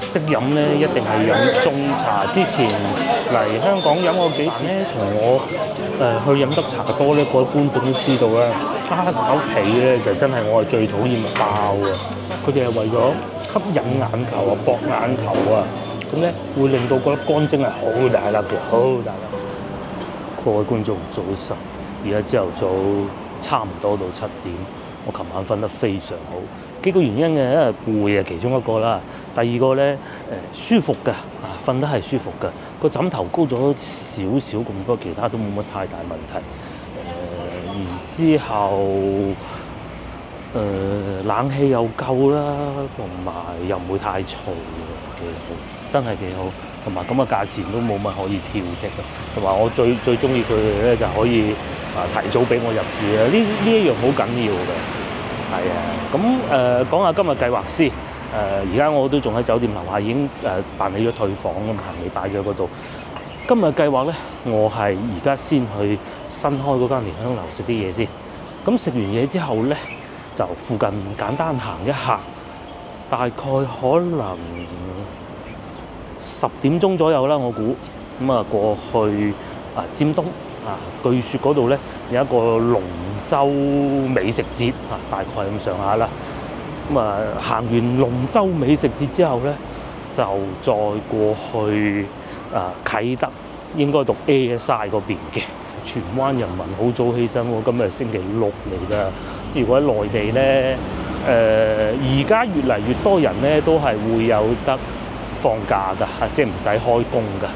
識飲咧，一定係飲中茶。之前嚟香港飲過幾次咧，同我去飲得茶多咧，各位觀眾都知道啦。蝦餃皮咧就真係我係最討厭嘅爆啊！佢哋係為咗吸引眼球啊、博眼球啊，咁咧會令到嗰粒乾蒸係好大粒嘅，好大粒。各位觀眾早晨，而家朝頭早差唔多到7點，我琴晚瞓得非常好。幾個原因嘅，因為攰啊，其中一個啦。第二個咧，舒服嘅，瞓得係舒服嘅。個枕頭高咗少少咁多，其他都冇乜太大問題。然之後，冷氣又夠啦，同埋又唔會太嘈，幾好，真係幾好。同埋咁嘅價錢都冇乜可以挑剔嘅。同埋我最中意佢哋咧，就可以提早俾我入住啊！呢一樣好緊要嘅。係啊，咁講下今日計劃先。而家我都仲喺酒店樓下，已經辦理咗退房咁，行李擺咗嗰度。今日計劃咧，我係而家先去新開嗰間蓮香樓食啲嘢先。咁食完嘢之後咧，就附近簡單行一下，大概可能10點鐘左右啦，我估。咁啊過去尖東據說嗰度咧有一個龍舟美食節大概咁上下啦。咁行完龍舟美食節之後咧，就再過去啟德，應該讀 ASI 嗰邊嘅。荃灣人民好早起身喎，今日星期6嚟㗎。如果喺內地咧，而家越嚟越多人咧都係會有得放假㗎，即係唔使開工㗎。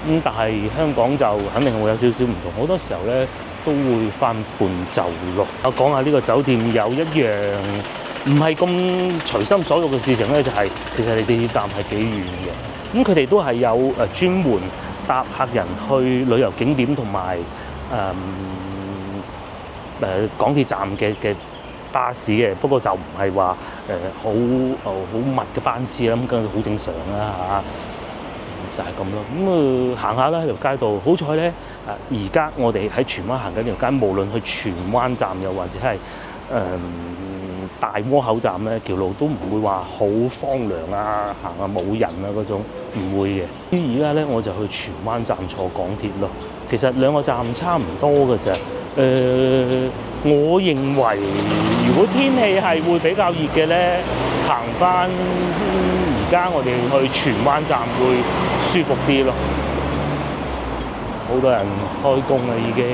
咁但係香港就肯定會有少少唔同，好多時候咧都會翻半晝咯。我講下呢個酒店有一樣唔係咁隨心所欲嘅事情咧，就係其實離地鐵站係幾遠嘅。咁佢哋都係有專門搭客人去旅遊景點同埋港鐵站嘅巴士嘅，不過就唔係話好密嘅班次啦，咁梗係好正常啦嚇。就係咁咯，咁行下啦喺條街度，好彩咧而家我哋喺荃灣行緊條街，無論去荃灣站又或者係大窩口站咧，條路都唔會話好荒涼啊，行下冇人啊嗰種，唔會嘅。而家咧我就去荃灣站坐港鐵咯，其實兩個站差唔多嘅啫。我認為如果天氣係會比較熱嘅咧，行翻而家我哋去荃灣站會舒服啲咯。好多人開工啦已經。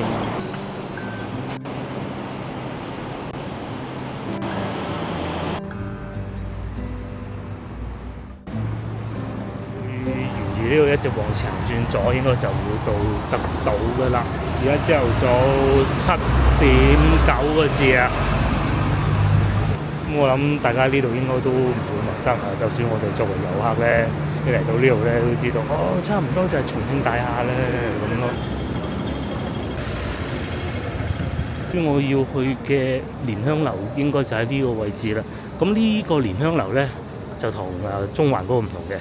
沿住呢度一直往前轉左，應該就會到得到㗎啦。而家朝頭早7點9個字啊！咁我諗大家呢度應該都唔會陌生啊。就算我哋作為遊客咧，一嚟到呢度咧都知道，差唔多就係重慶大廈咧咁咯。咁我要去嘅蓮香樓應該就喺呢個位置啦。咁呢個蓮香樓咧就同中環嗰個唔同嘅。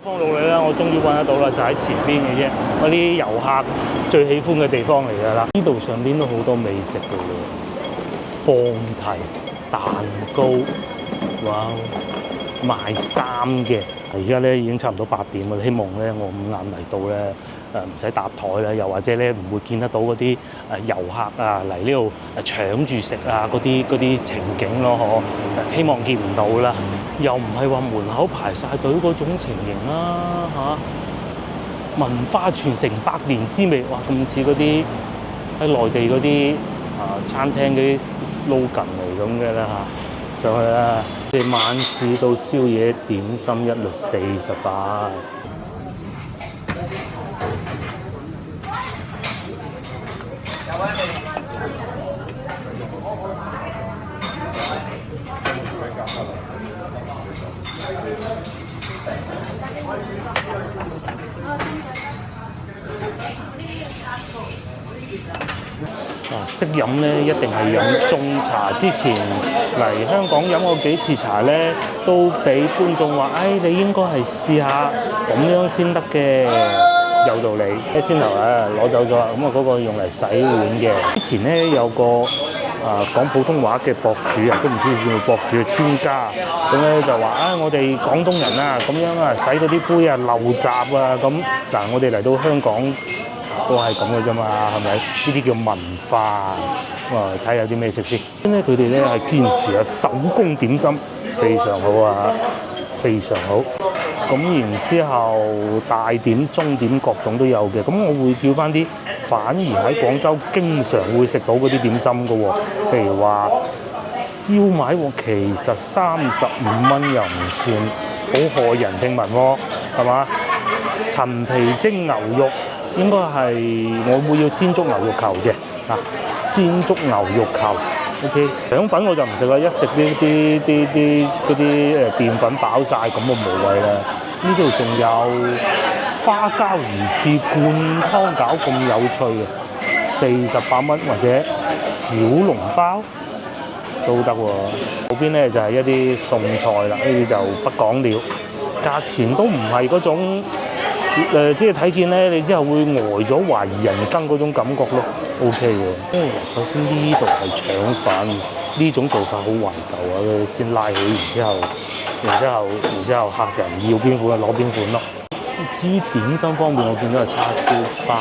方路里啦，我終於揾得到啦，就喺前邊嘅啫。嗰啲遊客最喜歡嘅地方嚟㗎啦。呢度上邊都好多美食㗎喎，放題、蛋糕，哇！賣衫嘅。而家咧已經差唔多8點啦，希望咧我5晏嚟到咧唔使搭台啦，又或者咧唔會見得到嗰啲遊客嚟呢度搶住食嗰啲情景咯，希望見唔到啦。又唔係話門口排晒隊嗰種情形啦文化傳承100年之味，哇！咁似嗰啲喺內地嗰啲餐廳嗰啲 slogan 嚟咁嘅啦上去啦。我哋晚市到宵夜點心一律48。識飲咧，一定係飲中茶。之前嚟香港飲過幾次茶咧，都俾觀眾話：你應該係試下咁樣先得嘅。有道理。先頭攞走咗，咁啊嗰個用嚟洗碗嘅。之前咧有個講普通話嘅博主都唔知叫做博主嘅專家，咁咧就話我哋廣東人咁樣洗嗰啲杯漏閘咁。嗱，我哋嚟到香港都係咁嘅啫嘛，係咪？呢啲叫文化。睇下有啲咩食先。咧佢哋咧係堅持手工點心，非常好非常好。咁然之後大點、中點各種都有嘅。咁我會叫翻啲反而喺廣州經常會食到嗰啲點心嘅喎。譬如話燒賣其實35蚊又唔算好害人聽聞喎，係嘛？陳皮蒸牛肉應該係我會要鮮竹牛肉球嘅鮮竹牛肉球。OK， 腸粉我就唔食啦，一食嗰啲澱粉飽晒，咁就無謂啦。呢度仲有花膠魚翅灌湯餃咁有趣嘅，48蚊，或者小籠包都得喎。嗰邊咧就係一啲餸菜啦，呢啲就不講了，價錢都唔係嗰種即係睇見咧，你之後會呆咗懷疑人生嗰種感覺咯。OK 嘅。首先呢度係腸粉，呢種做法好懷舊佢先拉起，然之後客人要邊款就攞邊款咯。至於點心方面，我見到係叉燒包，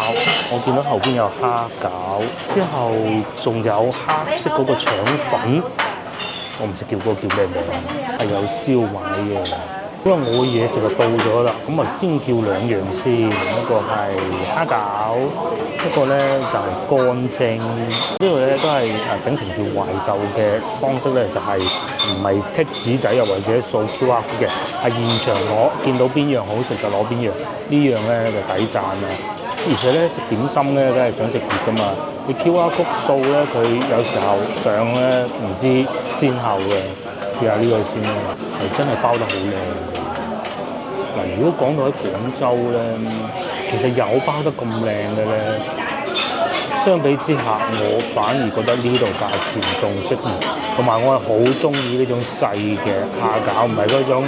我見到後邊有蝦餃，之後仲有黑色嗰個腸粉，我唔知叫嗰個叫咩名，係有燒賣嘅。因為我嘢食就到咗啦，咁啊先叫2樣先，一個係蝦餃，一個咧就係乾蒸。呢度咧都係秉承住懷舊嘅方式咧，就係唔係剔紙仔又或者掃 QR code 嘅，係現場攞，見到邊樣好食就攞邊樣，呢樣咧就抵讚啦。而且咧食點心咧，梗係想食熱噶嘛，你 QR code 掃咧，佢有時候上咧唔知先後嘅，試下呢個先啦，係真係包得好靚。嗱，如果講到喺廣州咧，其實有包得咁靚嘅咧，相比之下，我反而覺得呢度價錢仲適宜，同埋我係好中意呢種細嘅蝦餃，唔係嗰種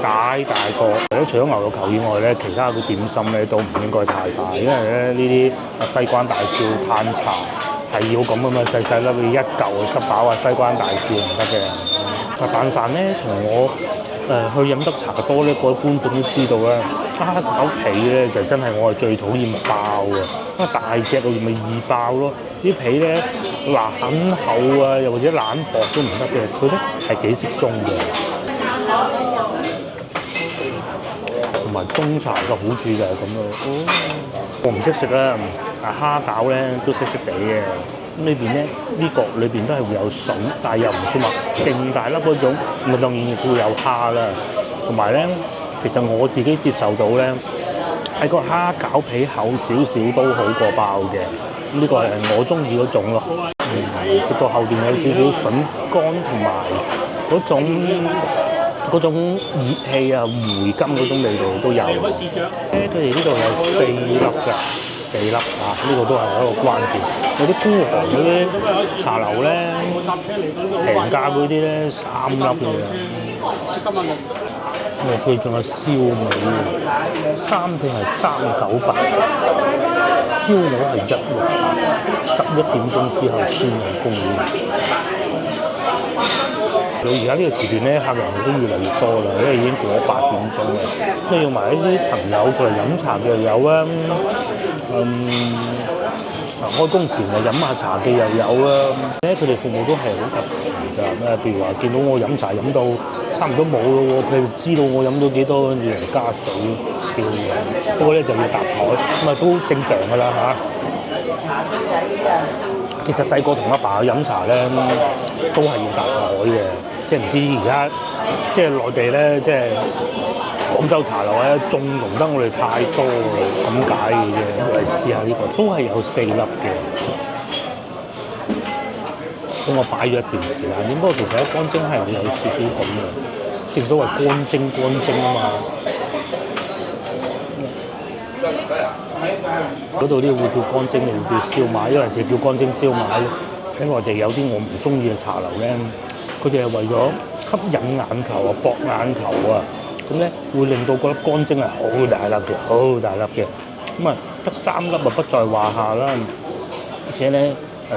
大個。除咗牛肉球以外咧，其他嘅點心咧都唔應該太大，因為咧呢啲西關大少嘆茶係要咁細細粒，一嚿就執飽西關大少唔得嘅。但凡咧同我去飲得茶多咧，各位觀眾都知道啦，蝦餃皮咧就真係我係最討厭爆嘅，因為大隻咪易爆咯，啲皮咧懶厚又或者懶薄都唔得嘅，佢咧係幾適中嘅。同埋中茶嘅好處就係咁咯。我唔識食啦，蝦餃咧都識地嘅。咁裏邊咧呢個裏邊都係會有筍，但係又唔算話勁大粒嗰種，咁當然亦都會有蝦啦。同埋咧，其實我自己接受到咧，喺個蝦餃皮厚少少都好過爆嘅。咁呢個係我中意嗰種咯。食到後邊有少少筍乾同埋嗰種熱氣回甘嗰種味道都有。佢哋呢度有4粒㗎。4粒呢個都係一個關鍵。有啲孤寒嗰啲茶樓咧，平價嗰啲咧3粒嘅。佢仲有燒味，3定係398，燒鵝係168，11點鐘之後先有供應。到而家呢個時段咧，客人都越嚟越多啦，因為已經過咗8點鐘啦。咁要埋一啲朋友過嚟飲茶嘅又有啊，開工前就飲下茶嘅又有啊。佢哋服務都係好及時㗎。譬如話見到我飲茶飲到差唔多冇咯喎，佢哋知道我飲咗幾多，跟住嚟加水叫嘅。不過咧就要搭台，咁都正常㗎啦嚇。其實細個同阿爸去飲茶咧，都係要搭台嘅。即係唔知而家即係內地咧，即係廣州茶樓咧，縱容得我哋太多咁解嘅啫。我嚟試下呢個，都係有4粒嘅。咁我擺咗一段時間，不過其實乾蒸係有少少咁嘅，正所謂乾蒸啊嘛。嗰度呢會叫乾蒸，會叫燒賣，有陣時叫乾蒸燒賣。喺內地有啲我唔中意嘅茶樓咧，佢哋係為咗吸引眼球博眼球咁咧會令到嗰粒乾蒸係好大粒嘅，好大粒嘅。咁啊得3粒啊不在話下啦。而且咧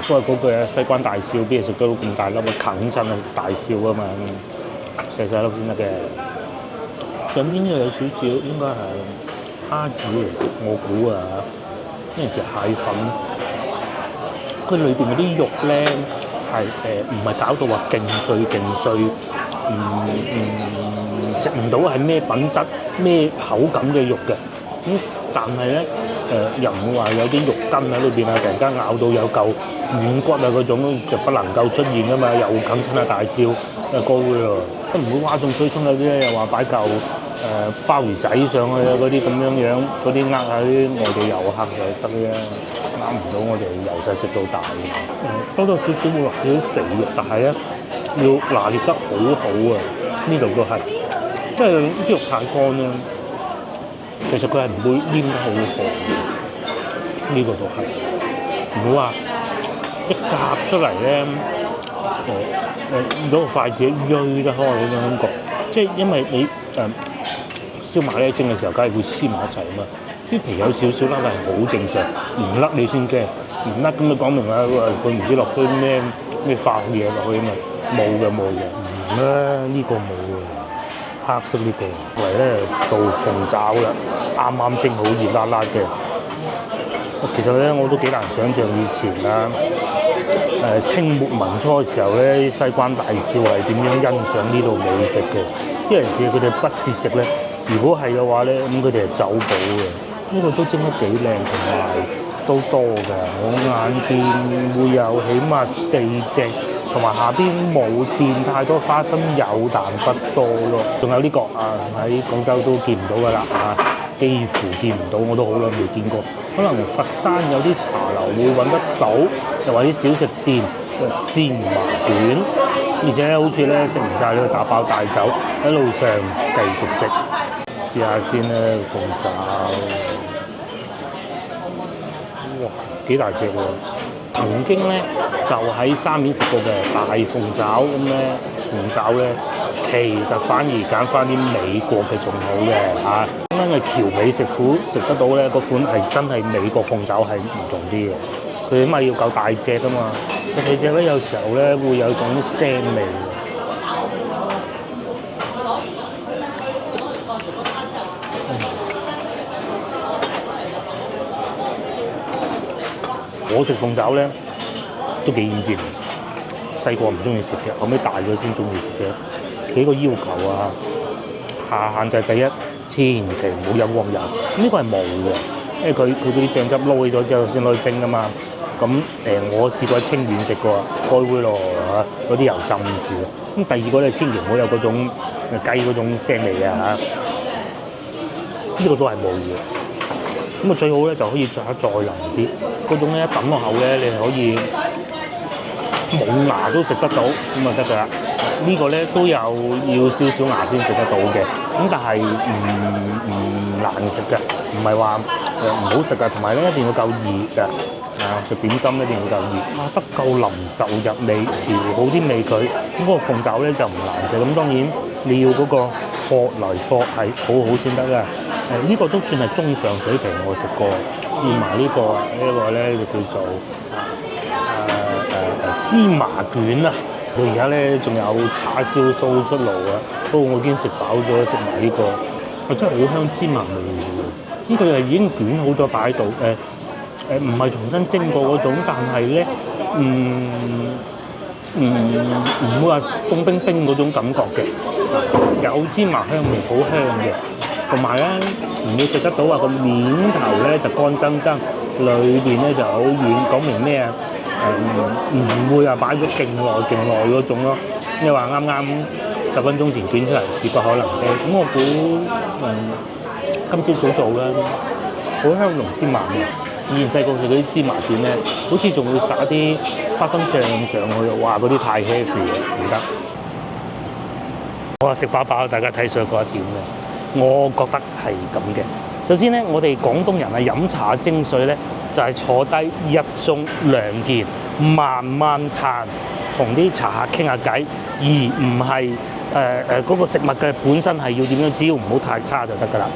都係嗰句啊，西關大笑邊度食到咁大粒啊，啃親啊大笑啊嘛，細細粒先得嘅。上邊又有少少應該係蝦子嚟，我估啊，因為係蟹粉，佢裏邊嗰啲肉咧係唔係搞到話勁碎，食唔到係咩品質咩口感嘅肉嘅。咁但係咧又唔會話有啲肉筋喺裏邊啊，突然間咬到有嚿軟骨啊嗰種就不能夠出現噶嘛，又啃親啊大笑啊高嘅喎，都唔會嘩眾取寵有啲咧又話擺嚿鮑魚仔上去啊嗰啲咁樣，嗰啲下啲外地遊客就得嘅，啱唔到我哋由細食到大嘅。多少少會落少少肥肉，但係咧要拿捏得好好啊！呢度都係，因為啲肉太乾啦。其實佢係唔會黏得好好，呢個都係唔好話一夾出嚟咧，攞個筷子鋥得開嗰種感覺。即係因為你燒賣咧蒸嘅時候，梗係會黐埋一齊啊嘛。啲皮有少少甩係好正常，唔甩你先驚，唔甩咁就講明啦。佢唔知落啲咩化嘢落去啊嘛，冇嘅，呢個冇嘅。黑色呢個，嚟咧做鳳爪啦，啱啱蒸好熱辣辣嘅。其實咧我都幾難想像以前啊，清末民初嘅時候咧，西關大少係點樣欣賞呢度美食嘅。因為佢哋不試食咧，如果係嘅話咧，咁佢哋係走寶嘅。呢個都蒸得幾靚，同埋都多㗎。我眼見會有起碼4隻。同埋下邊冇墊太多花生，有但不多咯。仲有呢個啊，喺廣州都見唔到㗎啦啊，幾乎見唔到，我都好耐未見過。可能佛山有啲茶樓會揾得到，又或者小食店芝麻卷，而且好似咧食唔晒咧打包帶走，喺路上繼續食。試下先咧鳳爪，哇幾大隻喎！曾經咧就喺沙面食過嘅大鳳爪咁咧，鳳爪咧其實反而揀翻啲美國嘅仲好嘅嚇。咁樣嘅橋尾食府食得到咧，嗰款係真係美國鳳爪係唔同啲嘅。佢起碼要夠大隻㗎嘛，細隻咧有時候咧會有種腥味。我食鳳爪咧都幾厭尖，細個唔中意食嘅，後尾大咗先中意食嘅。幾個要求啊，下限就係第一，千祈唔好飲黃油，呢個係冇嘅，因為佢嗰啲醬汁撈起咗之後先攞去蒸㗎嘛。咁我試過喺清遠食過，開會咯嚇，嗰啲油浸住。咁第二個咧，千祈唔好有嗰種雞嗰種腥味啊嚇，呢個都係冇嘅。咁啊最好咧就可以再腍啲，嗰種咧一抌落口咧，你係可以冇牙都食得到，咁啊得㗎啦。呢個咧都有要少少牙先食得到嘅，咁但係唔難食嘅，唔係話唔好食㗎。同埋咧一定要夠熱㗎，食點心一定要夠熱，得夠腍就入味，調好啲味佢，咁嗰個鳳爪咧就唔難食。咁當然你要嗰個殼嚟殼係好好先得㗎。呢個都算係中上水平，我食過。試埋呢個咧就叫做芝麻卷啊！佢而家咧仲有叉燒酥出爐啊！不過我已經食飽咗，食埋呢個，真係好香芝麻味嘅喎。呢個係已經捲好咗擺喺度，唔係重新蒸過嗰種，但係咧唔會話凍冰冰嗰種感覺嘅，有芝麻香味，好香嘅。同埋咧，唔會食得到話個面頭咧就乾爭爭，裏邊咧就好軟，講明咩啊？唔會話擺咗勁耐嗰種咯。你話啱啱10分鐘前捲出嚟是不可能嘅。咁我估今朝早做啦，好香濃芝麻味。以前細個食嗰啲芝麻卷咧，好似仲會撒啲花生醬上去，哇！嗰啲太 heavy 啦，唔得。我話食飽飽，大家睇上嗰一點嘅。我覺得係咁嘅。首先咧，我哋廣東人啊飲茶精髓咧，就係坐低一盅兩件，慢慢嘆，同啲茶客傾下偈，而唔係嗰個食物嘅本身係要點樣，只要唔好太差就得㗎啦。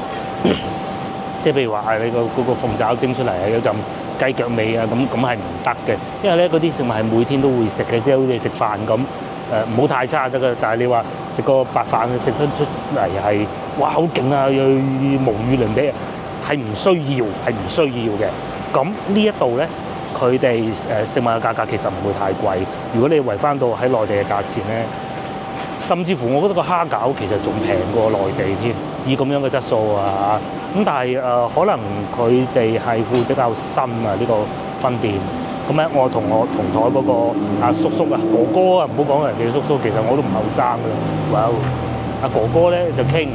即係譬如話你嗰個鳳爪蒸出嚟係有陣雞腳味啊，咁係唔得嘅，因為咧嗰啲食物係每天都會食嘅，即係好似食飯咁，唔好太差得㗎。但係你話食個白飯食得出嚟係哇好勁啊，又無與倫比啊，係唔需要嘅。咁呢一度咧，佢哋食物嘅價格其實唔會太貴。如果你圍翻到喺內地嘅價錢咧，甚至乎我覺得個蝦餃其實仲平過內地添，以咁樣嘅質素啊。咁但係可能佢哋係會比較新啊呢個分店。咁咧，我同台嗰個阿叔叔啊、哥哥啊，唔好講人哋叔叔，其實我都唔後生㗎啦。哇！阿哥哥咧就傾，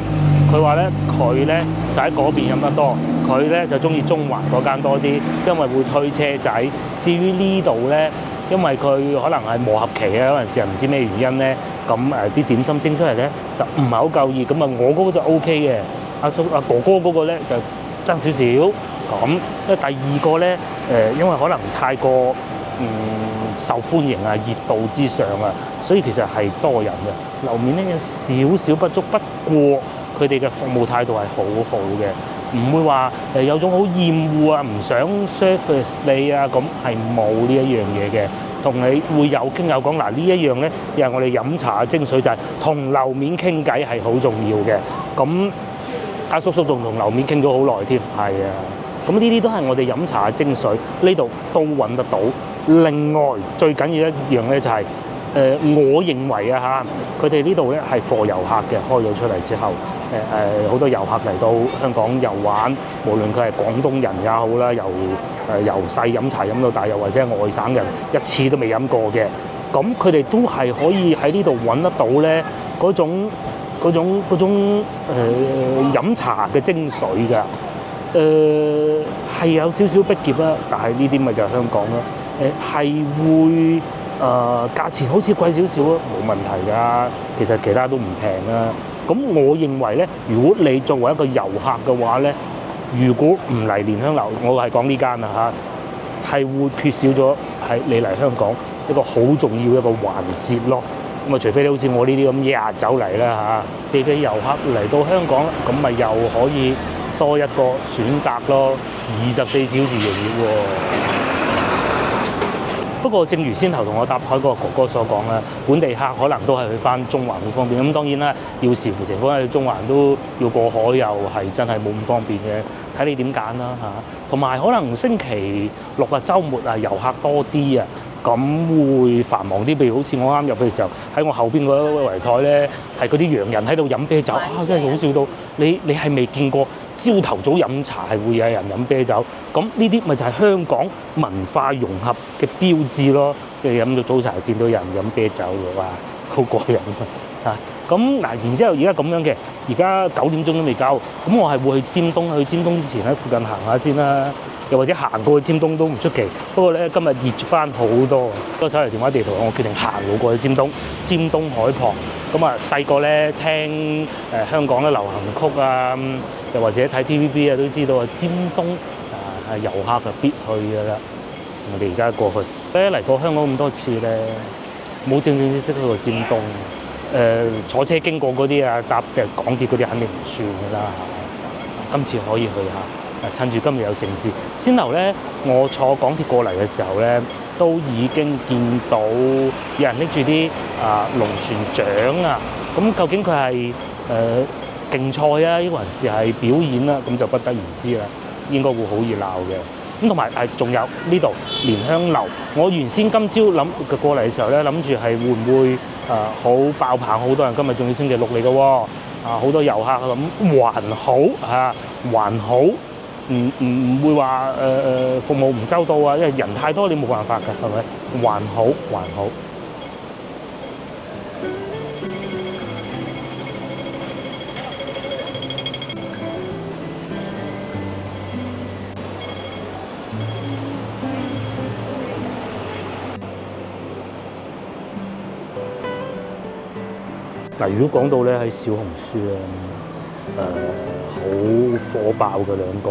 佢話咧佢咧就喺嗰邊飲得多，佢咧就中意中環嗰間多啲，因為會推車仔。至於呢度咧，因為佢可能係磨合期啊，有陣時又唔知咩原因咧，咁啲點心蒸出嚟咧就唔係好夠熱，咁啊我嗰個就 O K 嘅，阿哥哥嗰個咧就爭少少咁。因為第二個咧因為可能太過受歡迎啊，熱度之上啊，所以其實係多人嘅。樓面咧有少少不足，不過佢哋嘅服務態度係好好嘅，唔會話有種好厭惡啊，唔想 service 你啊，咁係冇呢一樣嘢嘅。同你會有傾有講，嗱呢一樣咧，又係我哋飲茶嘅精髓，就係同樓面傾偈係好重要嘅。咁阿叔叔仲同樓面傾咗好耐添，係啊。咁呢啲都係我哋飲茶嘅精髓，呢度都揾得到。另外最緊要一樣咧就係我認為啊嚇，佢哋呢度咧係貨遊客嘅，開咗出嚟之後，好多遊客嚟到香港遊玩，無論佢係廣東人也好啦，由細飲茶飲到大，又或者係外省人一次都未飲過嘅，咁佢哋都係可以喺呢度揾得到咧嗰種飲茶嘅精髓㗎。係有少少逼傑啦，但係呢啲咪就係香港咯。係會價錢好似貴少少啊，冇問題㗎。其實其他都唔平啊。咁我認為咧，如果你作為一個遊客嘅話咧，如果唔嚟蓮香樓，我係講呢間啊嚇，係會缺少咗係你嚟香港一個好重要一個環節咯。咁啊，除非你好似我呢啲咁日日走嚟啦嚇，你嘅遊客嚟到香港，咁咪又可以多一個選擇咯，24小時營業喎。不過，正如先頭同我搭台嗰個哥哥所講啦，本地客可能都係去翻中環好方便。咁當然啦，要視乎情況，去中環都要過海，又係真係冇咁方便嘅，睇你點揀啦嚇。同埋可能星期六啊、週末啊，遊客多啲啊，咁會繁忙啲。譬如好似我啱入去嘅時候，喺我後邊嗰圍台咧，係嗰啲洋人喺度飲啤酒啊，真係好笑到你係未見過。朝頭早飲茶係會有人飲啤酒，咁呢啲咪就係香港文化融合嘅標誌咯。即係飲到早茶見到人飲啤酒嘅話，好過癮啊！咁嗱，然之後而家咁樣嘅，而家9點鐘都未夠，咁我係會去尖東。去尖東之前喺附近行下先啦，又或者行過去尖東都唔出奇。不過咧，今日熱翻好多，個手提電話地圖，我決定行路過去尖東海旁。咁啊，細個咧聽香港嘅流行曲啊，又或者睇 TVB 啊，都知道啊，尖東係遊客就必去㗎啦。我哋而家過去咧嚟過香港咁多次咧，冇正式去過尖東。坐車經過嗰啲啊，搭嘅港鐵嗰啲肯定唔算㗎啦。今次可以去下，趁住今日有盛事。先頭咧，我坐港鐵過嚟嘅時候咧，都已經見到有人拎住啲龍船獎啊。咁究竟佢係競賽啊，抑或係表演啦？咁就不得而知啦。應該會好熱鬧嘅。咁同埋仲有呢度蓮香樓。我原先今朝諗過嚟嘅時候咧，諗住係會唔會好爆棚，好多人。今日仲要星期六嚟嘅喎，好多遊客咁還好嚇，還好，唔會話服務唔周到啊，因為人太多，你冇辦法㗎，係咪？還好，還好。嗱，如果講到咧喺小紅書咧，好火爆嘅兩個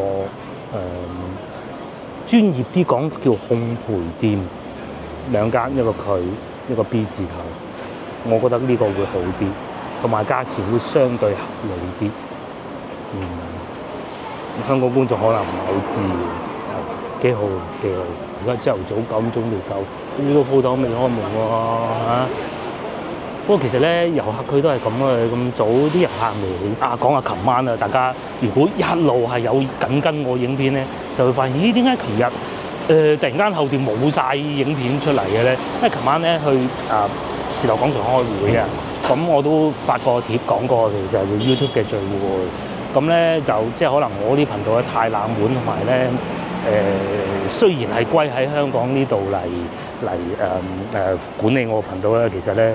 專業啲講叫烘焙店，兩間，一個佢，一個 B 字頭，我覺得呢個會好啲，同埋價錢會相對合理啲。香港觀眾可能唔係好知嘅，幾好幾好。而家朝頭早9點鐘未夠，呢個鋪頭未開門喎嚇。不過其實咧，遊客佢都係咁啊，咁早啲遊客未起。講下琴晚啊，大家如果一路係有緊跟我影片咧，就會發現咦點解琴日突然間後段冇晒影片出嚟嘅咧？因為琴晚咧去時代廣場開會啊，咁我都發過貼講過，其實係 YouTube 嘅聚會。咁咧就即係可能我啲頻道咧太冷門，同埋咧雖然係歸喺香港呢度嚟管理我個頻道咧，其實咧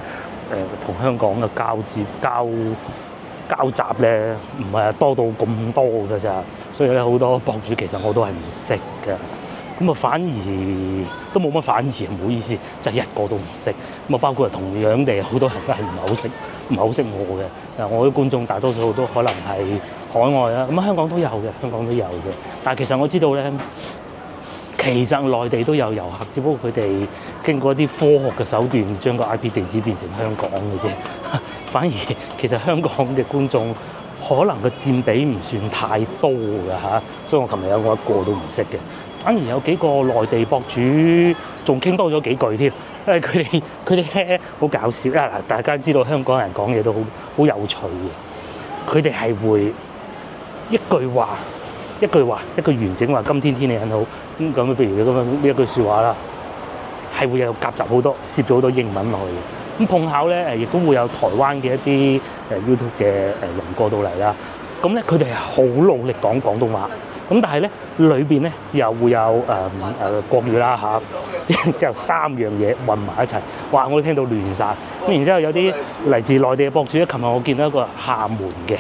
同香港嘅交集咧唔係多到咁多㗎咋，所以咧好多博主其實我都係唔識嘅。咁啊，反而都冇乜反而，唔好意思，就係一個都唔識。咁啊，包括同樣地，好多人都係唔係好識我嘅。我啲觀眾大多數都可能係海外啦，咁香港都有嘅，香港都有嘅。但係其實我知道咧，其實內地都有遊客，只不過佢哋經過一啲科學嘅手段，將個 IP 地址變成香港嘅啫。反而其實香港嘅觀眾可能個佔比唔算太多㗎嚇，所以我琴日有我一個都唔識嘅。反而有幾個內地博主仲傾多咗幾句添，因為佢哋咧好搞笑啊！大家知道香港人講嘢都好有趣嘅，佢哋係會一句話一句完整話，今天天氣很好咁，譬如咁樣一句説話啦，係會有夾雜好多攝咗好多英文落去嘅。咁碰巧咧亦都會有台灣嘅一啲YouTube 嘅鄰過到嚟啦。咁咧佢哋係好努力講廣東話。咁但係咧，裏邊咧又會有國語啦嚇，之後3樣嘢混埋一齊，哇！我都聽到亂晒。咁然之後有啲嚟自內地嘅博主咧，琴日我見到一個廈門嘅，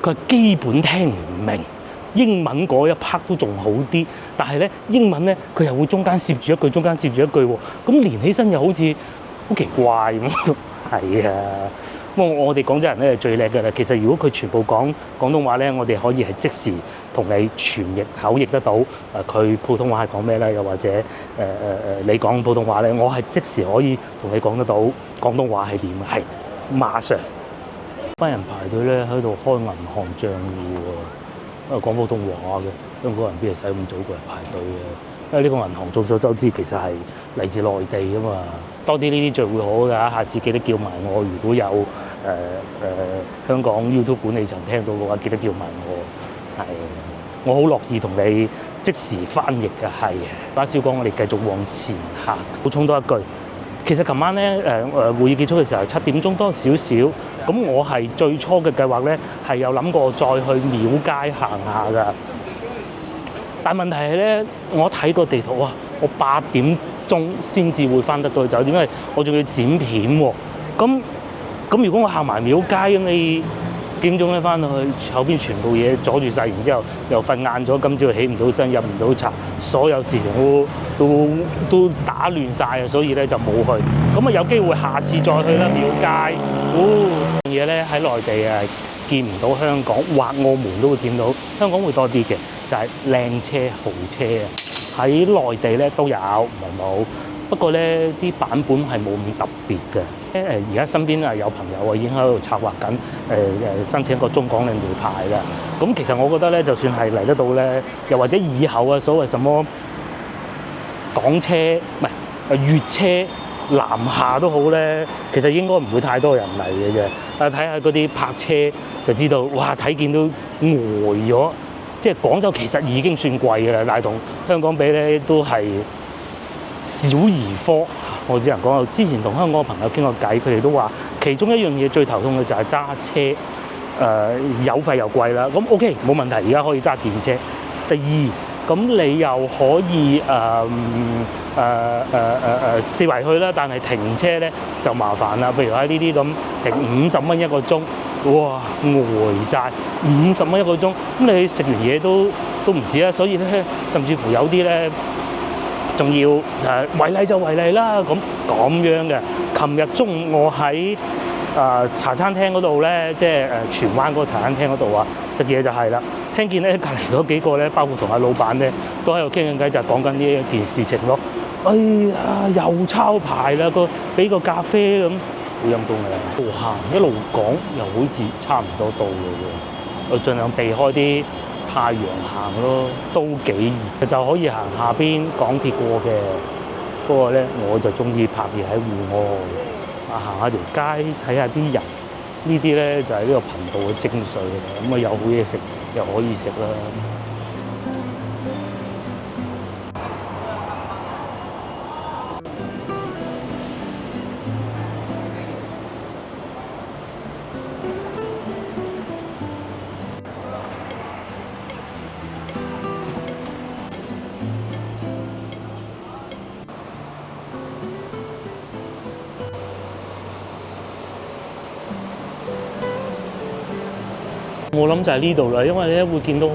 佢基本聽唔明英文嗰一 part 都仲好啲，但係咧英文咧佢又會中間攝住一句，喎，咁連起身又好似好奇怪咁。係啊。不過我哋廣州人咧係最叻嘅啦。其實如果佢全部講廣東話咧，我哋可以係即時同你傳譯口譯得到。佢普通話係講咩咧？又或者你講普通話咧，我係即時可以同你講得到廣東話係點嘅，係馬上。班人排隊咧喺度開銀行帳戶喎，因為講普通話嘅香港人邊係使咁早過嚟排隊嘅？因為呢個銀行眾所周知其實係嚟自內地㗎嘛。多啲呢啲聚會好㗎，下次記得叫埋我。如果有香港 YouTube 管理層聽到嘅話，記得叫埋我。係，我好樂意同你即時翻譯嘅。係，巴少講我哋繼續往前行。補充多一句，其實琴晚咧會議結束嘅時候7點鐘多少少，咁我係最初嘅計劃咧係有諗過再去廟街行下㗎。但問題係咧，我睇個地圖啊，我8點鐘先至會翻得到去酒店，因為我仲要剪片喎。咁如果我行埋廟街咁，你幾點鐘咧翻到去後邊全部嘢阻住晒，然之後又瞓晏咗，今朝起唔到身，飲唔到茶，所有事情都打亂晒啊！所以咧就冇去。咁啊有機會下次再去啦廟街。嘢咧喺內地啊見唔到香港，或澳門都會見到，香港會多啲嘅。就係靚車豪車啊！喺內地咧都有，唔係冇。不過咧啲版本係冇咁特別嘅。而家身邊啊有朋友啊已經喺度策劃緊申請一個中港領導牌啦。咁其實我覺得咧，就算係嚟得到咧，又或者以後啊所謂什麼港車唔係粵車南下都好咧，其實應該唔會太多人嚟嘅啫。睇下嗰啲泊車就知道，哇！睇見都呆咗。即係廣州其實已經算貴嘅啦，但係同香港比咧都係小兒科。我只能講，之前同香港嘅朋友傾過偈，佢哋都話其中一樣嘢最頭痛嘅就係揸車，油費又貴啦。咁 OK 冇問題，而家可以揸電車。第二，咁你又可以四圍去啦，但係停車咧就麻煩啦。譬如喺呢啲咁停50蚊一個鐘。哇！呆晒50蚊一個鐘，咁你食完嘢都唔止啦，所以咧甚至乎有啲咧仲要違例就違例啦，咁樣嘅。琴日中午我喺茶餐廳嗰度咧，即係荃灣嗰個茶餐廳嗰度啊，食嘢就係啦。聽見咧隔離嗰幾個咧，包括同阿老闆咧，都喺度傾緊偈，就係講緊呢一件事情咯。哎呀，又抄牌啦，俾個咖啡咁。好陰功嘅，一路行一路講，又好似差唔多到嘅喎。我盡量避開啲太陽行咯，都幾熱，就可以行下邊港鐵過嘅。不過咧，我就中意拍嘢喺戶外，行下條街睇下啲人，呢啲咧就係呢個頻道嘅精髓啦。咁啊有好嘢食又可以食啦。我諗就係呢度啦，因為咧會見到好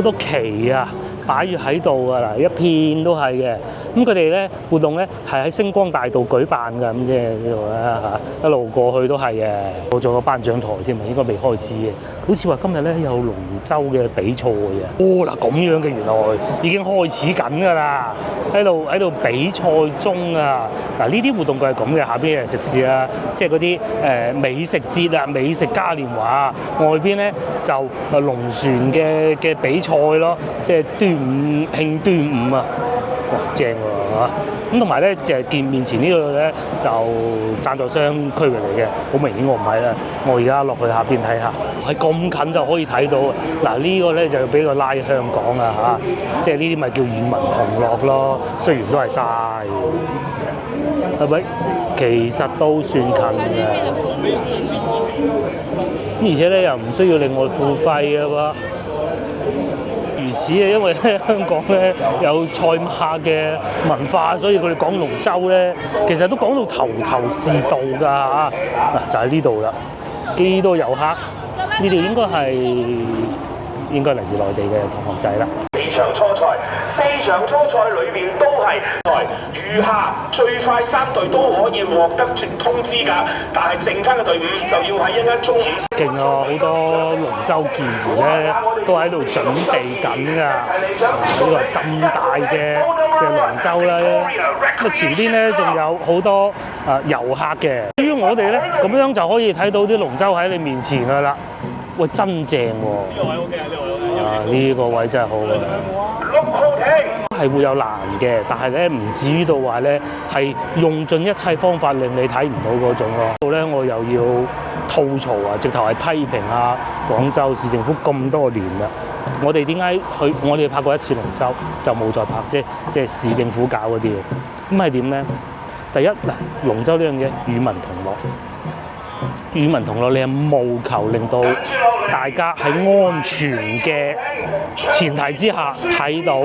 多旗啊擺住喺度啊，嗱一片都係嘅。咁佢哋咧活動咧係喺星光大道舉辦㗎，咁即係呢度啦嚇，一路過去都係嘅。我做個頒獎台添啊，應該未開始嘅。好似話今日咧有龍舟嘅比賽嘅。哦嗱，咁樣嘅原來已經開始緊㗎啦，喺度比賽中啊。嗱呢啲活動佢係咁嘅，下邊係食肆啊，即係嗰啲美食節啊、美食嘉年華，外邊咧就龍船嘅比賽咯，即係慶端午啊！哇，正喎嚇！咁同埋咧，就係見面前呢度咧就贊助商區域嚟嘅，好明顯我唔係啦。我而家落去下邊睇下，係咁近就可以睇到。嗱呢個咧就比較拉香港啊嚇，即係呢啲咪叫與民同樂咯。雖然都係晒，係咪？其實都算近嘅。而且咧又唔需要另外付費嘅喎。如此啊，因為咧香港咧有賽馬嘅文化，所以佢哋講龍舟咧，其實都講到頭是道㗎嚇。嗱就喺呢度啦，幾多遊客？呢度應該嚟自內地嘅同學仔啦。4場初賽裏邊都係餘下最快3隊都可以獲得直通資格，但係剩翻嘅隊伍就要喺一間中午。勁啊！好多龍舟健兒咧都喺度準備緊㗎。呢個浸大嘅龍舟咧，咁啊前邊咧仲有好多遊客嘅。至於我哋咧，咁樣就可以睇到啲龍舟喺你面前㗎啦。喂，真正喎！呢個位 OK 啊，呢個位 OK 啊，呢個位真係好啊！係會有難嘅，但係咧唔至於到話咧係用盡一切方法令你睇唔到嗰種咯。到咧我又要吐槽啊，直頭係批評啊廣州市政府咁多年啦。我哋點解我哋拍過一次龍舟就冇再拍，即係市政府搞嗰啲嘢。咁係點咧？第一嗱，龍舟呢樣嘢與民同樂。與民同樂，你係務求令到大家喺安全嘅前提之下睇到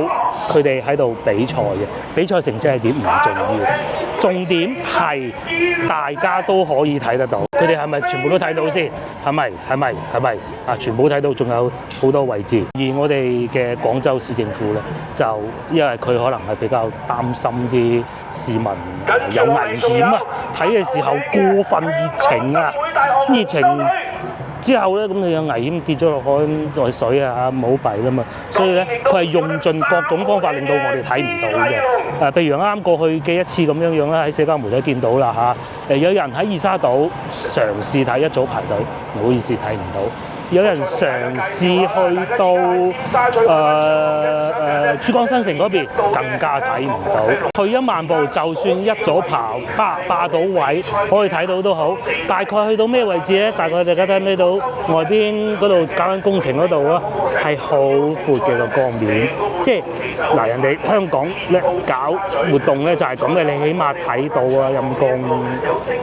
佢哋喺度比賽嘅。比賽成績係點唔重要，重點係大家都可以睇得到。佢哋係咪全部都睇到先？係咪啊？全部睇到，仲有好多位置。而我哋嘅廣州市政府咧，就因為佢可能係比較擔心啲市民有危險啊，睇嘅時候過分熱情啊。熱情之後咧，咁你有危險跌咗落海落水啊，冇弊啦嘛。所以咧，佢係用盡各種方法令到我哋睇唔到嘅。譬如啱啱過去嘅一次咁樣啦，喺社交媒體見到啦嚇。有人喺二沙島嘗試睇，一早排隊，唔好意思睇唔到。有人嘗試去到珠江新城嗰邊，更加睇唔到。退一萬步，就算一早霸到位，可以睇到都好。大概去到咩位置咧？大概大家睇唔睇到外邊嗰度搞緊工程嗰度啊？係好闊嘅個江面，即係嗱，人哋香港咧搞活動咧就係咁嘅，你起碼睇到啊，陰公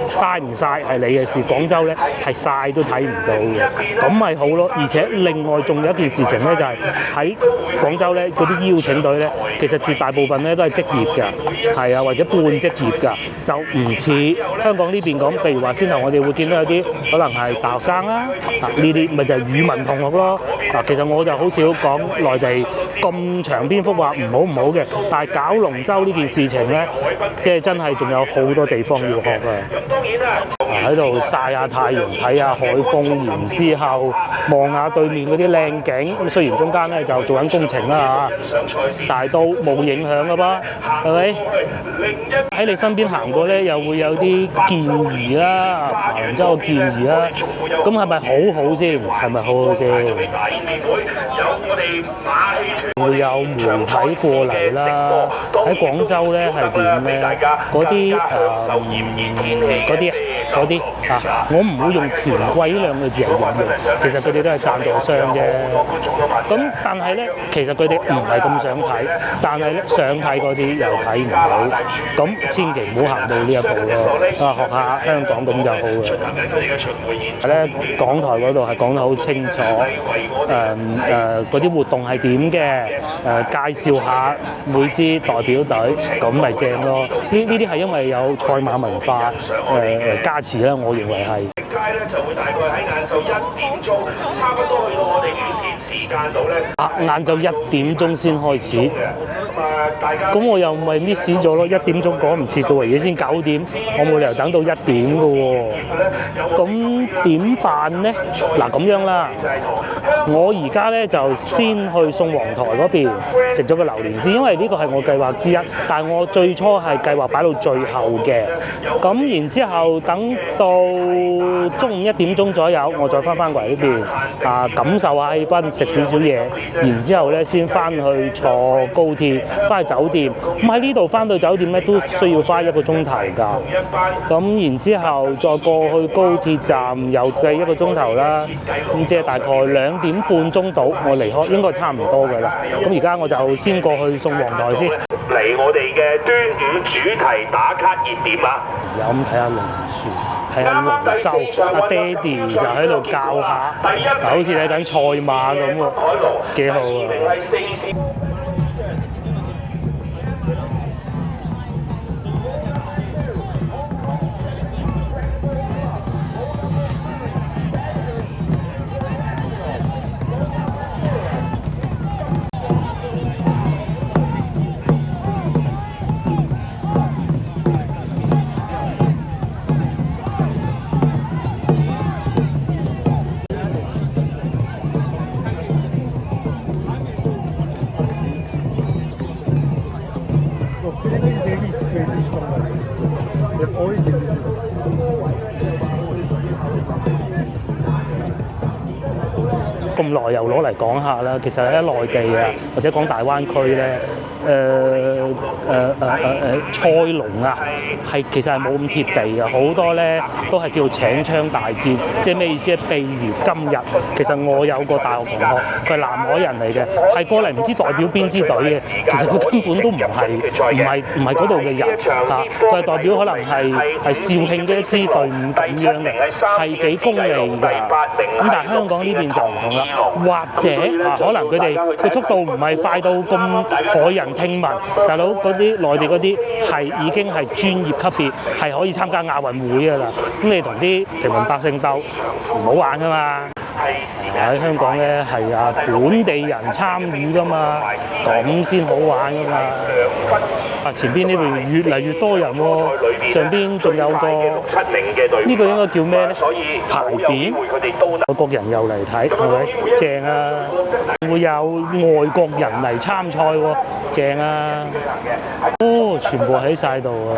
曬唔曬係你嘅事。廣州咧係曬都睇唔到嘅，咁咪好咯。而且另外仲有一件事情咧，就係喺廣州咧嗰啲邀請隊咧，其實絕大部分咧都係職業㗎，係啊，或者半職業㗎，就唔似香港呢邊咁。譬如話先頭我哋會見到有啲可能係大學生啦，呢啲咪就係與民同樂咯。其實我就好少講內地咁長篇幅話唔好嘅，但係搞龍舟呢件事情咧，即係真係仲有好多地方要學啊！喺度曬下太陽，睇下海風，然之後望下對面嗰啲靚景。咁雖然中間咧就做緊工程啦嚇，但係都冇影響㗎噃，係咪？喺你身邊行過咧，又會有啲建議啦，爬龍舟嘅建議啦。咁係咪好好先？係咪好好先？會有媒體過嚟啦。喺廣州咧係點咧？嗰啲我唔會用權貴呢兩個字嚟形容，其實佢哋都係贊助商啫。咁但係咧，其實佢哋唔係咁想睇，但係咧想睇嗰啲又睇唔到，咁千祈唔好行到呢一步咯。學下香港咁就好嘅。咧港台嗰度係講得好清楚，嗰啲活動係點嘅，介紹下每支代表隊，咁咪正咯。呢啲係因為有賽馬文化加持啦，我認為係。街咧就會大概喺晏晝1點鐘，差不多去到我哋預先時間度咧。晏晝1點鐘先開始。咁我又咪 miss 咗咯，1點鐘趕唔切嘅喎，而家先9點，我冇理由等到1點嘅喎。咁點辦咧？嗱咁樣啦，我而家咧就先去宋皇台嗰邊食咗個榴蓮先，因為呢個係我計劃之一，但係我最初係計劃擺到最後嘅。咁然之後等到中午1點鐘左右，我再翻過嚟呢邊感受下氣氛，食少少嘢，然之後咧先翻去坐高鐵翻去酒店。咁喺呢度翻到酒店咧都需要花1個鐘頭㗎。咁然之後再過去高鐵站又計1個鐘頭啦。咁即係大概2點半鐘到，我離開應該差唔多㗎啦。咁而家我就先過去宋皇台先。嚟我哋嘅端午主題打卡熱點啊！有咁睇下龍船，睇下龍舟，阿爹哋就喺度教下，好似睇緊賽馬咁喎，幾好啊！咁耐又攞嚟講下啦，其實喺內地啊，或者講大灣區咧，賽龍啊，係其實係冇咁貼地嘅，好多咧都係叫做請槍大戰，即係咩意思咧？譬如今日，其實我有個大學同學，佢係南海人嚟嘅，係過嚟唔知代表邊支隊嘅，其實佢根本都唔係嗰度嘅人嚇，佢係代表可能係肇慶嘅一支隊伍咁樣嘅，係幾公里㗎。咁但係香港呢邊就唔同啦。或者可能佢哋個速度唔係快到咁駭人聽聞，大佬嗰啲內地嗰啲係已經係專業級別，係可以參加亞運會㗎啦。咁你同啲平民百姓鬥唔好玩㗎嘛？喺香港咧係本地人參與㗎嘛，咁先好玩㗎嘛。前邊呢邊越嚟越多人喎，上邊仲有個呢個應該叫咩咧？牌匾，外國人又嚟睇，係咪？正啊！會有外國人嚟參賽喎，正啊！哦，全部喺晒度啊！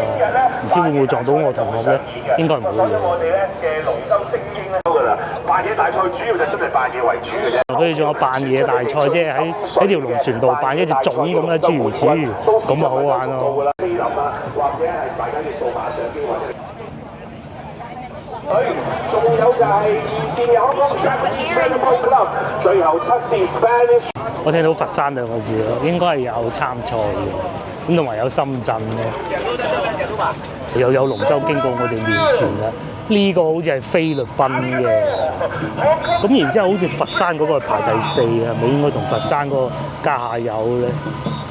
唔知會唔會撞到我同學咧？應該唔會嘅。我哋咧嘅龍舟精英咧㗎啦，扮嘢大賽主要就真係扮嘢為主嘅啫。佢哋仲有扮嘢大賽，即係喺條龍船度扮一隻種咁嘅諸如此類，咁啊好玩咯！或者係大家嘅數碼相機或者。仲有就係現有嗰個 Japanese Club， 最後測試 Spanish。我聽到佛山兩個字咯，應該係有參賽嘅，咁同埋有深圳嘅，又有龍舟經過我哋面前啦。呢個好似係菲律賓嘅，咁然之後好似佛山嗰個係排第4啊，係咪應該同佛山嗰個加下油咧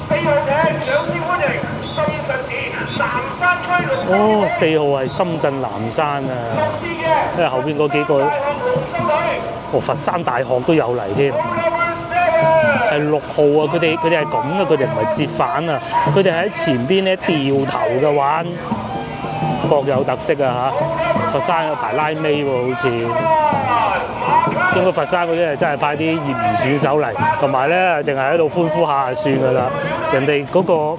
？4號艇，掌聲歡迎深圳市南山區龍舟。哦，4號係深圳南山啊，因為後邊嗰幾個，佛山大學都有嚟添。係6號啊！佢哋係咁嘅，佢哋唔係折返啊，佢哋喺前邊咧掉頭嘅玩。各有特色啊嚇！佛山有排拉尾喎，好似應該佛山嗰啲係真係派啲業餘選手嚟，同埋咧淨係喺度歡呼下就算㗎啦。人哋嗰個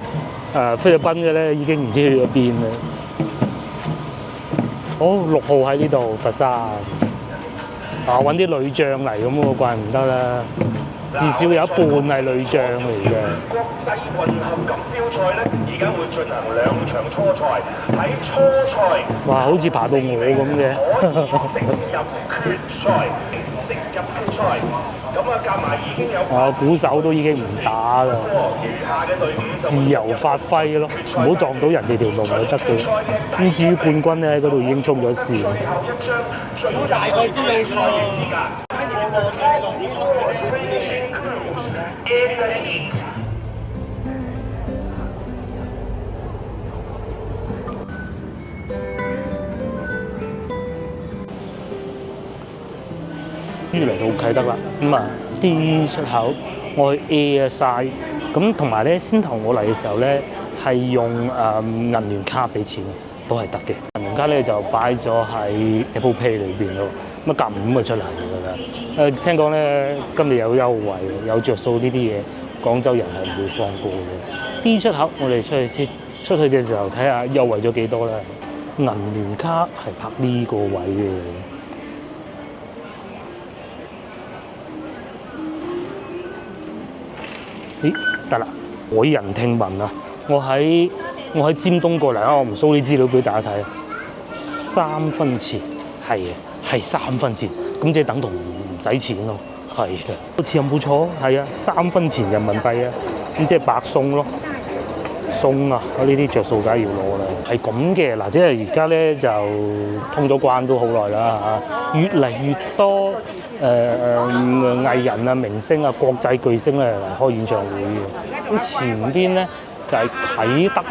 菲律賓嘅咧已經唔知去咗邊啦。6號喺呢度佛山，揾啲女將嚟咁喎，怪唔得啦。至少有一半係女將嚟嘅。國際混合錦標賽咧，而家會進行2場初賽。喺初賽，哇！好似爬到我咁嘅。可以直入決賽，直入決賽。咁啊，夾埋已經有。鼓手都已經唔打啦，餘下嘅隊伍就自由發揮咯，唔好撞到人哋條路就得嘅。咁至於冠軍咧，喺嗰度已經衝咗線。好大個知你喎。終於嚟到啟德啦，咁啊 D 出口我去 ASI，咁同埋咧先頭我嚟嘅時候咧係用銀聯卡俾錢，都係得嘅。銀聯卡咧就擺咗喺 Apple Pay 裏邊咯，咁啊撳5就出嚟㗎啦。聽講咧今日有優惠，有着數呢啲嘢，廣州人係唔會放過嘅。D 出口我哋出去先，出去嘅時候睇下優惠咗幾多啦。銀聯卡係拍呢個位嘅。咦，得啦！駭人聽聞啊，我喺尖東過嚟啊，我唔 show 啲資料俾大家睇啊。3分錢係嘅，係3分錢，咁即係等同唔使錢咯。係啊，好似有冇錯？係啊，3分錢人民幣啊，咁即係白送咯。送啊！我呢啲着數梗係要攞啦。係咁嘅嗱，即係而家咧就通咗關都好耐啦嚇，越嚟越多藝人啊、明星啊、國際巨星咧嚟開演唱會嘅。咁前邊咧就係啟德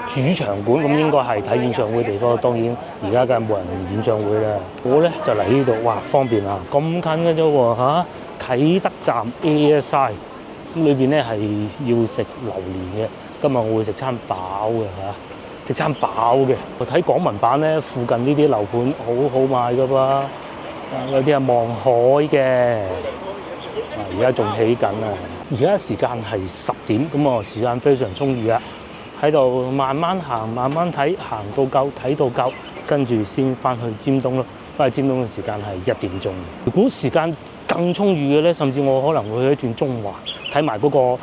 主場館，咁應該係睇演唱會地方。當然而家梗係冇人演唱會啦。我咧就嚟呢度，哇方便啊，咁近嘅啫喎嚇！啟德站 ASI 咁裏邊咧係要食榴蓮嘅。今日我會食餐飽嘅嚇，食餐飽嘅。我睇港聞版咧，附近呢啲樓盤好好賣噶噃，有啲係望海嘅。而家仲起緊啊！而家時間係10點，咁啊時間非常充裕啊！喺度慢慢行，慢慢睇，行到夠睇到夠，跟住先翻去尖東咯。翻去尖東嘅時間係1點鐘。如果時間更充裕嘅咧，甚至我可能會去一轉中環睇埋嗰個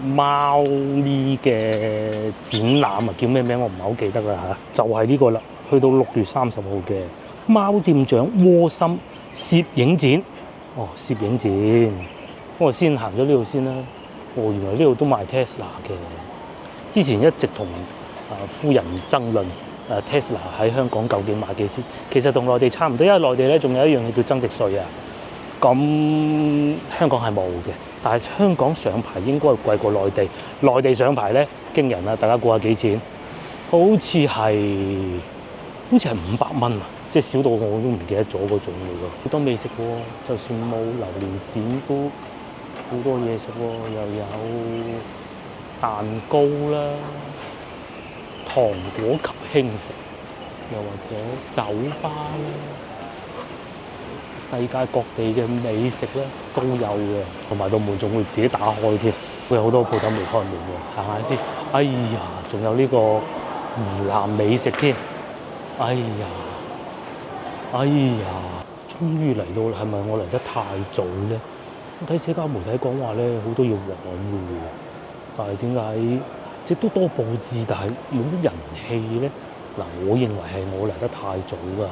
貓咪嘅展覽啊，叫咩名我唔係好記得啦嚇，就係呢個啦。去到6月30號嘅貓店長窩心攝影展，攝影展，我先行咗呢度先啦。原來呢度都賣 Tesla 嘅。之前一直同夫人爭論Tesla 喺香港究竟賣幾錢，其實同內地差唔多，因為內地咧仲有一樣嘢叫增值稅啊。咁香港係冇嘅，但係香港上牌應該係貴過內地。內地上牌咧驚人啊！大家估下幾錢？好似係500蚊啊！即係少到我都唔記得咗嗰種嚟㗎。好多美食喎，就算冇榴蓮展都好多嘢食喎，又有蛋糕啦、糖果及輕食，又或者酒吧啦。世界各地嘅美食咧都有嘅，同埋道門仲會自己打開添，會有好多鋪頭未開門喎。行下先，哎呀，仲有呢個湖南美食添，哎呀，終於嚟到啦！係咪我嚟得太早咧？我睇社交媒體講話咧，好多要玩嘅喎，但係點解即都多佈置，但係冇乜人氣咧？嗱，我認為係我嚟得太早㗎嚇。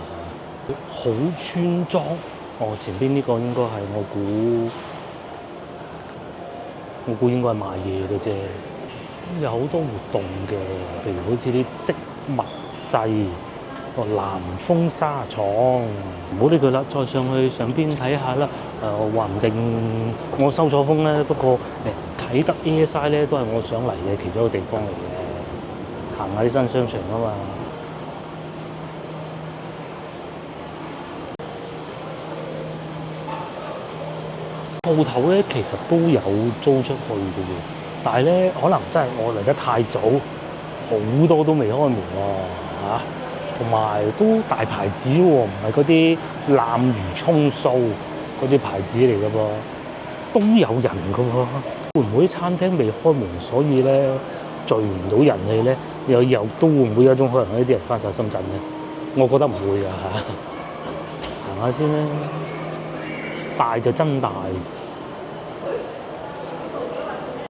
好村莊。前邊呢個應該係我估應該係賣嘢嘅啫，有好多活動嘅，譬如好似啲織物祭，南豐紗廠，唔好理佢啦，再上去上邊睇下啦。話唔定我收咗風咧，不過啟德 ASI 咧都係我想嚟嘅其中一個地方嚟嘅，行下啲新商場啊嘛。鋪頭咧其實都有租出去嘅喎，但係咧可能真係我嚟得太早，好多都未開門喎嚇，同埋都大牌子喎，唔係嗰啲濫竽充數嗰啲牌子嚟嘅噃，都有人嘅喎。會唔會啲餐廳未開門，所以咧聚唔到人氣咧？又都會唔會有一種可能呢啲人翻晒深圳咧？我覺得唔會㗎嚇。行下先啦，大就真大。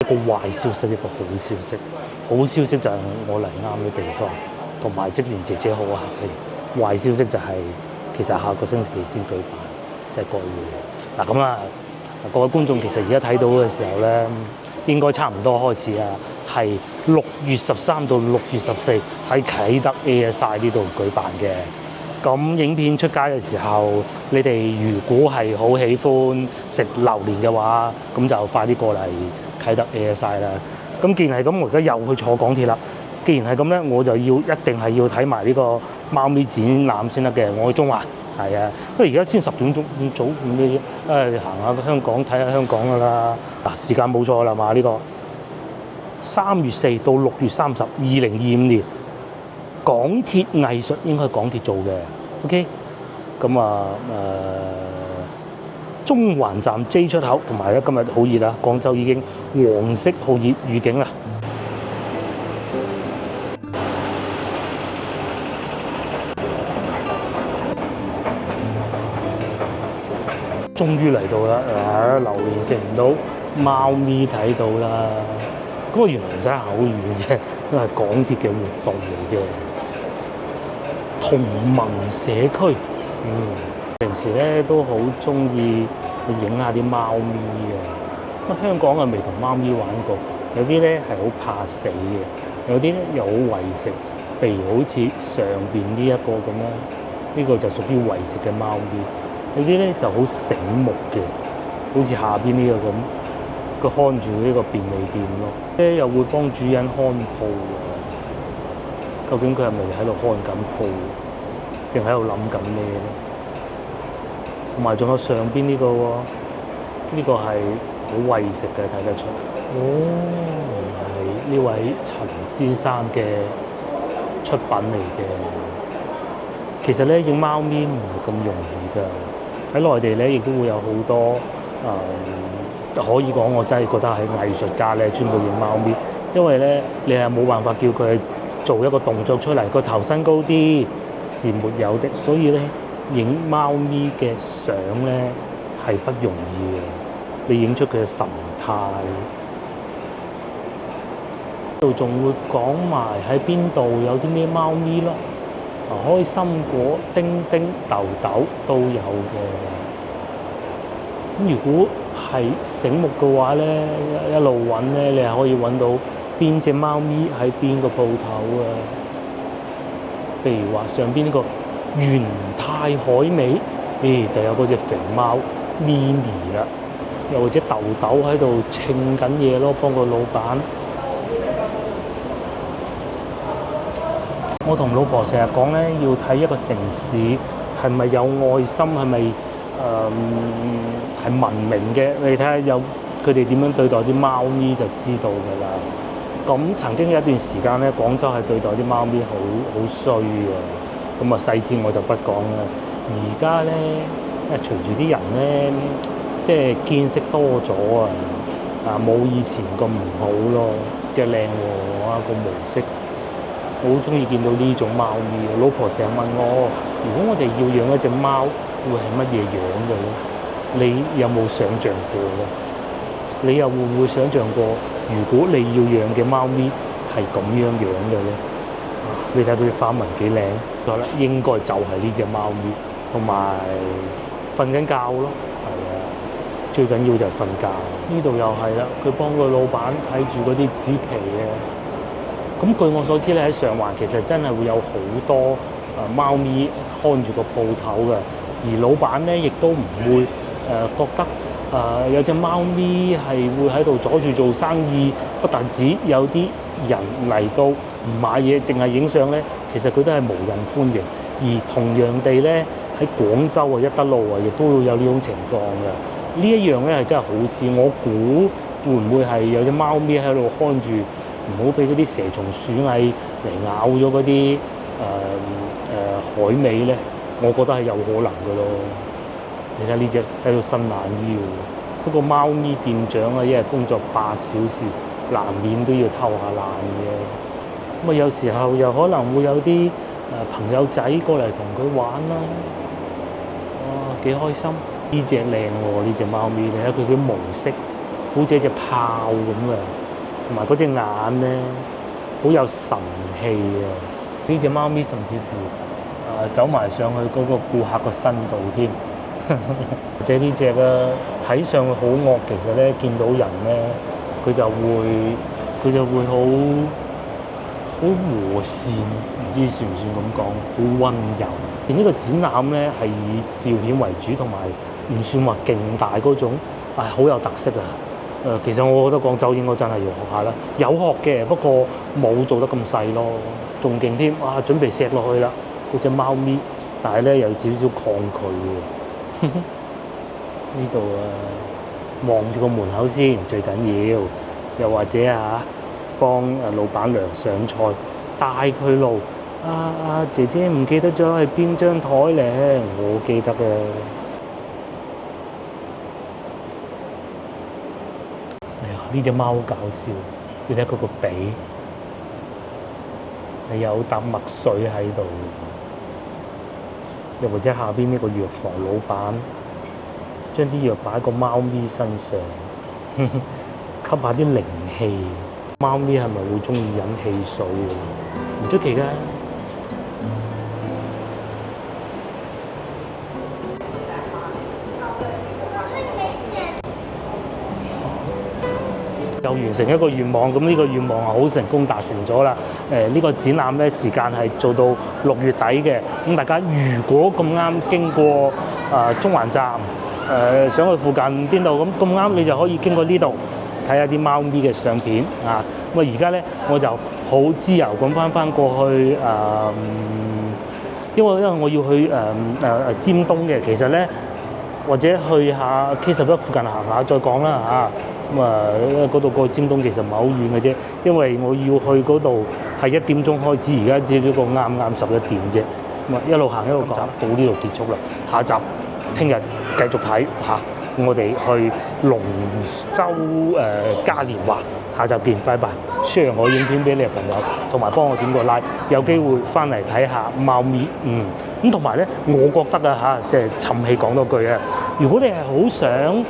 一個壞消息，一個好消息。好消息就係我嚟啱嘅地方，同埋職員姐姐好客氣。壞消息就係其實下個星期先舉辦，即係國會。嗱咁啊，各位觀眾其實而家睇到嘅時候咧，應該差唔多開始啊，係6月13到6月14喺啟德 ASI 呢度舉辦嘅。咁影片出街嘅時候，你哋如果係好喜歡食榴蓮嘅話，咁就快啲過嚟啟德 ASI 啦。咁既然係咁，我而家又去坐港鐵啦。既然係咁咧，我就一定係要睇埋呢個貓咪展覽先得嘅。我去中環，係啊，因為而家先10點鐘咁早咁嘅，行下香港睇下香港㗎啦。嗱，時間冇錯啦嘛，呢個3月4到6月30，2025年港鐵藝術應該係港鐵做嘅。OK， 咁啊中環站 J 出口，同埋咧今日好熱啦，廣州已經黃色酷熱預警啦。終於嚟到啦！榴蓮食唔到，貓咪睇到啦。咁啊，原來真係好遠嘅，都係港鐵嘅活動嚟嘅。同盟社區，平時咧都好中意去影下啲貓咪嘅。咁香港啊未同貓咪玩過，有啲咧係好怕死嘅，有啲咧又好為食。譬如好似上邊呢一個咁啦，呢個就屬於為食嘅貓咪。有啲咧就好醒目嘅，好似下邊呢個咁，佢看住呢個便利店咯，咧又會幫主人看鋪啊。究竟佢係咪喺度看緊鋪，定喺度諗緊咩咧？同埋仲有上邊呢個喎，呢個係好為食嘅，睇得出。哦，係呢位陳先生嘅出品嚟嘅。其實咧影貓咪唔係咁容易㗎。喺內地咧，亦都會有好多可以講我真係覺得係藝術家咧，專門影貓咪。因為咧，你係冇辦法叫佢做一個動作出嚟，個頭身高啲是沒有的。所以咧，影貓咪嘅相咧係不容易嘅。你影出佢嘅神態，度仲會講埋喺邊度有啲咩貓咪咯。開心果、丁丁、豆豆都有嘅。咁如果係醒目嘅話咧，一路揾咧，你係可以揾到邊隻貓咪喺邊個鋪頭啊？譬如話上邊呢個元泰海味，就有嗰隻肥貓 Mini 啦，又或者豆豆喺度稱緊嘢咯，幫個老闆。我同老婆成日講咧，要睇一個城市係咪有愛心，係咪係文明嘅。你睇下有佢哋點樣對待啲貓咪就知道㗎啦。咁曾經有一段時間咧，廣州係對待啲貓咪好衰嘅。咁啊細節我就不講啦。而家咧，隨住啲人咧，即係見識多咗啊，冇以前咁唔好咯，即係靚喎個模式。我好中意見到呢種貓咪，老婆成日問我：如果我哋要養一隻貓，會係乜嘢樣嘅咧？你有冇想像過咧？你又會唔會想像過，如果你要養嘅貓咪係咁樣樣嘅咧？你睇到啲花紋幾靚，好啦，應該就係呢隻貓咪，同埋瞓緊覺咯，係啊，最緊要就係瞓覺。呢度又係啦，佢幫個老闆睇住嗰啲紙皮嘅。咁據我所知咧，喺上環其實真係會有好多貓咪看住個鋪頭嘅，而老闆咧亦都唔會覺得有隻貓咪係會喺度阻住做生意。不但止有啲人嚟到唔買嘢，淨係影相咧，其實佢都係無人歡迎。而同樣地咧，喺廣州啊、一德路啊，亦都會有呢種情況嘅。呢一樣咧係真係好事。我估會唔會係有隻貓咪喺度看住唔好俾嗰啲蛇蟲鼠蟻嚟咬咗嗰啲海味咧，我覺得係有可能嘅咯。你睇呢只喺度伸懶腰，不過貓咪店長啊，一日工作8小時，難免都要偷下懶嘅。咁啊，有時候又可能會有啲朋友仔過嚟同佢玩啦。哇，幾開心！呢只靚喎，呢只貓咪，你睇佢啲毛色，好似一隻豹咁嘅，同埋嗰隻眼咧，好有神氣啊！呢只貓咪甚至乎走埋上去嗰個顧客個身度添。或者呢只啊，睇上去好惡，其實咧見到人咧，佢就會好和善，唔知算唔算咁講，好溫柔。而呢個展覽咧係以照片為主，同埋唔算話勁大嗰種，好有特色啊！其實我覺得廣州應該真係要學下啦，有學嘅，不過冇做得咁細咯，仲勁添。哇，準備錫落去啦，嗰隻貓咪，但係咧有少少抗拒嘅。呢度望住個門口先最緊要，又或者幫老闆娘上菜，帶佢路。姐姐唔記得咗係邊張台咧，我記得嘅。哎呀，呢隻貓好搞笑，你睇佢個鼻，係有啖墨水喺度。又或者下邊呢個藥房老闆將啲藥擺喺個貓咪身上，吸下啲靈氣。貓咪係咪會中意飲汽水嘅？唔出奇㗎。又完成一個願望，咁呢個願望係好成功達成咗啦。呢個展覽咧時間係做到6月底嘅，咁大家如果咁啱經過中環站，想去附近邊度咁啱，你就可以經過呢度睇下啲貓咪嘅相片啊。咁而家咧我就好自由咁翻過去因為我要去尖東嘅，其實咧或者去下 K11附近行下再講啦嚇。嗰度過尖東其實唔係好遠嘅啫，因為我要去嗰度係1點鐘開始，而家只不過啱11點啫。一路行一路講，到呢度結束啦。下集聽日繼續睇嚇，我哋去龍舟嘉年華，下集見，拜拜。share 我影片俾你嘅朋友，同埋幫我點個 like， 有機會翻嚟睇下貓咪。咁同埋咧，我覺得即係沉氣講多句啊，如果你係好想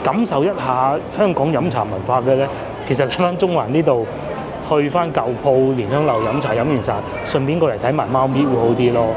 感受一下香港飲茶文化嘅咧，其實睇翻中環呢度，去翻舊鋪蓮香樓飲茶，飲完茶順便過嚟睇埋貓咪會好啲咯。